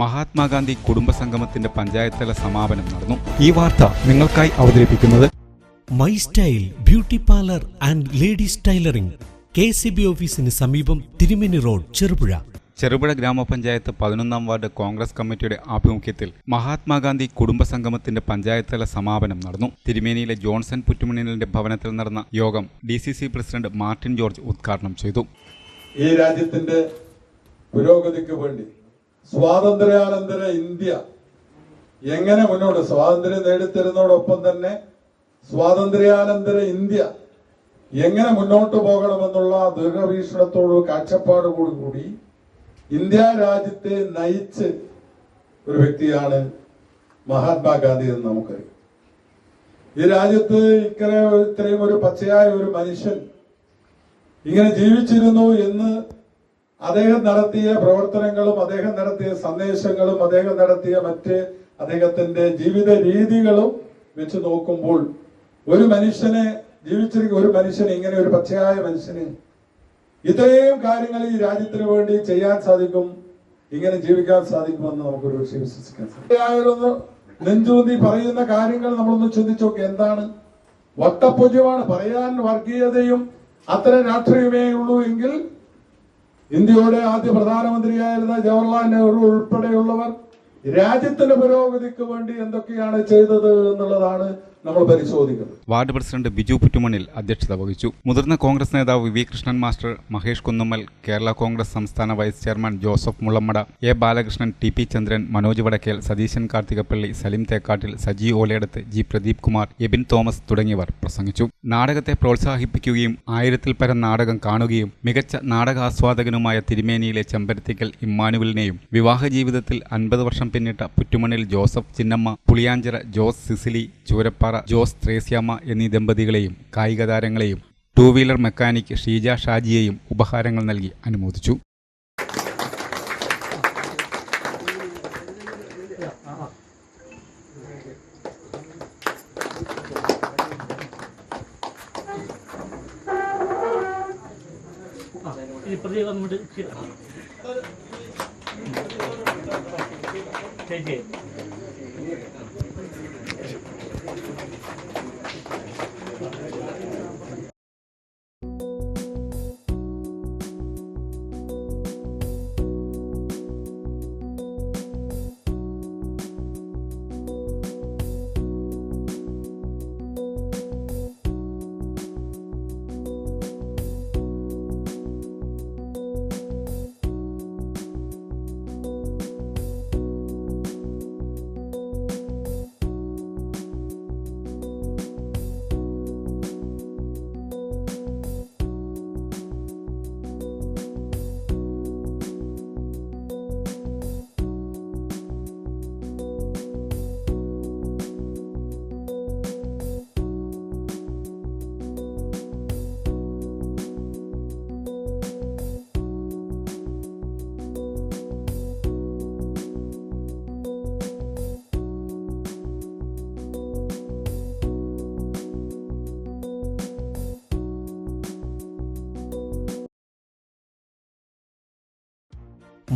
മഹാത്മാഗാന്ധി കുടുംബസംഗമത്തിന്റെ പഞ്ചായത്തല സമാപനം നടന്നു. ഈ വാർത്ത നിങ്ങൾക്കായി അവതരിപ്പിക്കുന്നത് my style beauty parlour and ladies tailoring, KCB ഓഫീസിന് സമീപം, തിരുമേനി റോഡ്, ചെറുപുഴ. ചെറുപുഴ ഗ്രാമപഞ്ചായത്ത് 11-ാം വാർഡ് കോൺഗ്രസ് കമ്മിറ്റിയുടെ ആഭിമുഖ്യത്തിൽ മഹാത്മാഗാന്ധി കുടുംബസംഗമത്തിന്റെ പഞ്ചായത്തല സമാപനം നടന്നു. തിരുമേനിയിലെ ജോൺസൺ പുറ്റുമണിലിന്റെ ഭവനത്തിൽ നടന്ന യോഗം DCC പ്രസിഡന്റ് മാർട്ടിൻ ജോർജ് ഉദ്ഘാടനം ചെയ്തു. ഈ രാജ്യത്തിന്റെ പുരോഗതിക്ക് വേണ്ടി സ്വാതന്ത്ര്യാനന്തര ഇന്ത്യ എങ്ങനെ മുന്നോട്ട്, സ്വാതന്ത്ര്യം നേടിത്തരുന്നതോടൊപ്പം തന്നെ സ്വാതന്ത്ര്യാനന്തര ഇന്ത്യ എങ്ങനെ മുന്നോട്ട് പോകണമെന്നുള്ള ദീർഘവീക്ഷണത്തോടും കാഴ്ചപ്പാടോടുകൂടി ഇന്ത്യ രാജ്യത്തെ നയിച്ച് ഒരു വ്യക്തിയാണ് മഹാത്മാഗാന്ധി എന്ന് നമുക്കറിയാം. ഈ രാജ്യത്ത് ഇത്രയും ഒരു പച്ചയായ ഒരു മനുഷ്യൻ ഇങ്ങനെ ജീവിച്ചിരുന്നു എന്ന് അദ്ദേഹം നടത്തിയ പ്രവർത്തനങ്ങളും അദ്ദേഹം നടത്തിയ സന്ദേശങ്ങളും അദ്ദേഹം നടത്തിയ അദ്ദേഹത്തിന്റെ ജീവിത രീതികളും വെച്ച് നോക്കുമ്പോൾ ഒരു മനുഷ്യനെ ജീവിച്ചിരിക്കുന്ന ഒരു മനുഷ്യന്, ഇങ്ങനെ ഒരു പച്ചയായ മനുഷ്യന് ഇത്രയും കാര്യങ്ങൾ ഈ രാജ്യത്തിന് വേണ്ടി ചെയ്യാൻ സാധിക്കും, ഇങ്ങനെ ജീവിക്കാൻ സാധിക്കുമെന്ന് നമുക്കൊരു പക്ഷേ വിശ്വസിക്കാൻ സാധിക്കും. നെഞ്ചൂന്നി പറയുന്ന കാര്യങ്ങൾ നമ്മളൊന്ന് ചിന്തിച്ചു നോക്കി. എന്താണ്? വട്ടപൂജ്യമാണ് പറയാൻ. വർഗീയതയും അത്തരം രാഷ്ട്രീയമേ ഉള്ളൂ എങ്കിൽ ഇന്ത്യയുടെ ആദ്യ പ്രധാനമന്ത്രിയായിരുന്ന ജവഹർലാൽ നെഹ്റു ഉൾപ്പെടെയുള്ളവർ രാജ്യത്തിന്റെ പുരോഗതിക്ക് വേണ്ടി എന്തൊക്കെയാണ് ചെയ്തത് എന്നുള്ളതാണ് നമ്മൾ പരിശോധിക്കുന്നത്. വാർഡ് പ്രസിഡന്റ് ബിജു പുറ്റുമണിൽ അധ്യക്ഷത വഹിച്ചു. മുതിർന്ന കോൺഗ്രസ് നേതാവ് V Krishnan master, Mahesh Kunnummal, Kerala Congress സംസ്ഥാന vice chairman Joseph Mulammada, A Balakrishnan, TP Chandran, Manoj Vadakkel, Satheesan Karthikappally, Salim Thekkattil, Saji Olayadath, G Pradeep Kumar, Ebin Thomas തുടങ്ങിയവർ പ്രസംഗിച്ചു. നാടകത്തെ പ്രോത്സാഹിപ്പിക്കുകയും 1000-ൽ പരം നാടകം കാണുകയും മികച്ച നാടകാസ്വാദകനുമായ തിരുമേനിയിലെ ചെമ്പരത്തിക്കൽ ഇമ്മാനുവലിനെയും വിവാഹ ജീവിതത്തിൽ 50 വർഷം പിന്നിട്ട പുറ്റുമണിൽ ജോസഫ് ചിന്നമ്മ, പുളിയാഞ്ചിറ ജോസ് സിസിലി, ചൂരപ്പാറ ജോസ് ത്രേസ്യാമ്മ എന്നീ ദമ്പതികളെയും കായിക താരങ്ങളെയും 2 വീലർ മെക്കാനിക് ഷീജ ഷാജിയെയും ഉപഹാരങ്ങൾ നൽകി അനുമോദിച്ചു.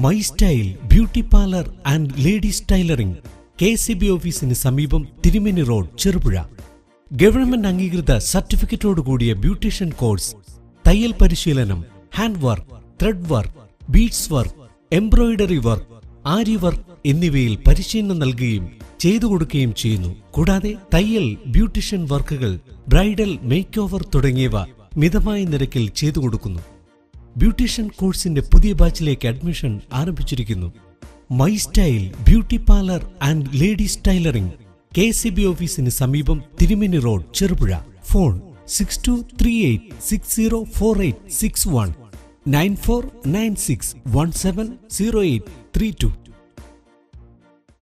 My style beauty parlour and ladies tailoring, KCB ഓഫീസിന് സമീപം, തിരുമേനി റോഡ്, ചെറുപുഴ. ഗവൺമെന്റ് അംഗീകൃത സർട്ടിഫിക്കറ്റോടുകൂടിയ ബ്യൂട്ടീഷ്യൻ കോഴ്സ്, തയ്യൽ പരിശീലനം, hand work, thread work, beads work, embroidery work, aari work എന്നിവയിൽ പരിശീലനം നൽകുകയും ചെയ്തു കൊടുക്കുകയും ചെയ്യുന്നു. കൂടാതെ തയ്യൽ, ബ്യൂട്ടീഷ്യൻ വർക്കുകൾ, ബ്രൈഡൽ മേക്ക് ഓവർ തുടങ്ങിയവ മിതമായ നിരക്കിൽ ചെയ്തു കൊടുക്കുന്നു. ബ്യൂട്ടീഷ്യൻ കോഴ്സിന്റെ പുതിയ ബാച്ചിലേക്ക് അഡ്മിഷൻ ആരംഭിച്ചിരിക്കുന്നു. My style beauty parlour and ladies tailoring, KCB ഓഫീസിന് സമീപം, തിരുമേനി റോഡ്, ചെറുപുഴ. ഫോൺ 6238604861 9496170832.